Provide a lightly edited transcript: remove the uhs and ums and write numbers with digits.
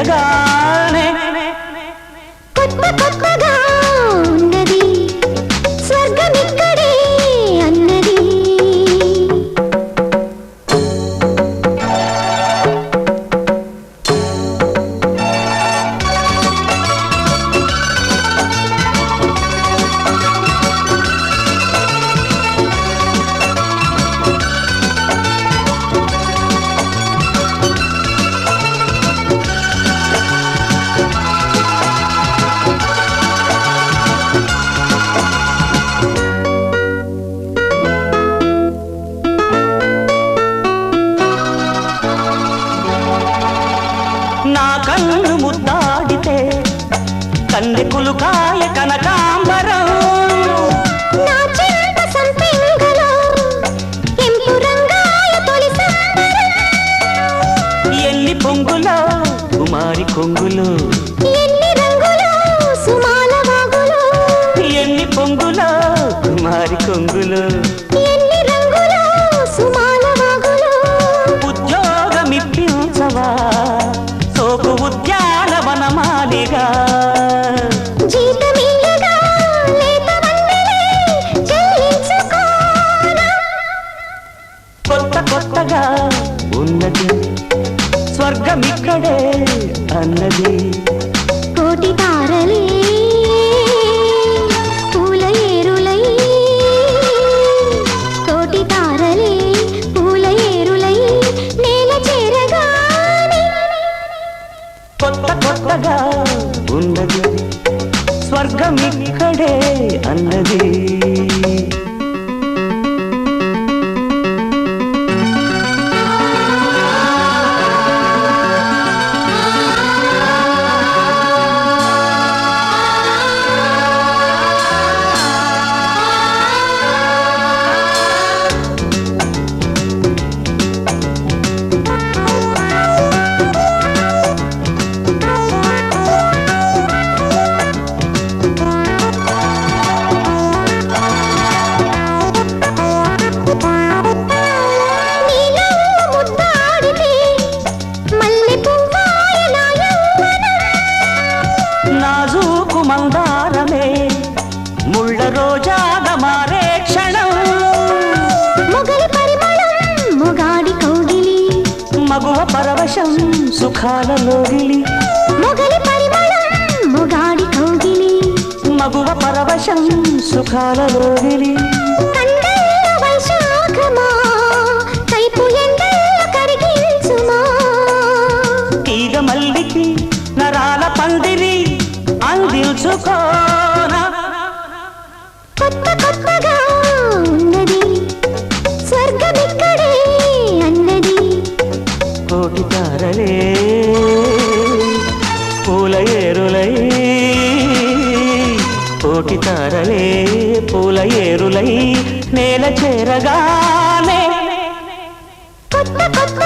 చేరగానే కొత్త కొత్తగా ఉన్నది స్వర్గమిక్కడే అన్నది నా కన్ను ముద్దాడితే కన్నె కులుకాయ కనకాంబరం నా చెంత సంపెంగలో కెంపు రంగాయ తొలి సంబరం ఎన్ని పొంగులో కుమారి కొంగులు ఎన్ని రంగులో సుమాల వాగులో ఎన్ని పొంగులో కుమారి కొంగులు ఎన్ని రంగులో సుమాల వాగులో ఉద్యోగమిప్పించవా సోకు ఉద్యానవనమాలిగా జీతమియ్యగా లేత వన్నెలే చెల్లించుకోనా కొత్త కొత్తగా ఉన్నది స్వర్గమిక్కడే అన్నది కోటి తారలే పూల ఏరులై కోటి తారలే పూల ఏరులై నేల చేరగానే కొత్త కొత్తగా ఉన్నది స్వర్గమిక్కడే అన్నది నీలో ముద్దాడితే మల్లె పువ్వాయ నా యవ్వనం నాజూకు మందారమే ముళ్ళ రోజాగా మారే క్షణం మొగలి పరిమళం మొగాడి కౌగిలి మగువ పరవశం సుఖాలలోగిలి మొగలి పరిమళం మొగాడి కౌగిలి మగువ పరవశం సుఖాలలోగిలి కండల్ల వైశాఖమా కైపు ఎండల్ల కరిగించుమా తీగ మల్లికి నరాల పందిరి అందించుకోనా కొత్త కొత్తగా ఉన్నది స్వర్గమిక్కడే అన్నది కోటి తారలే పూల ఏరులై కోటి తారలే పూల ఏరులై నేల చేరగానే కొత్త కొత్త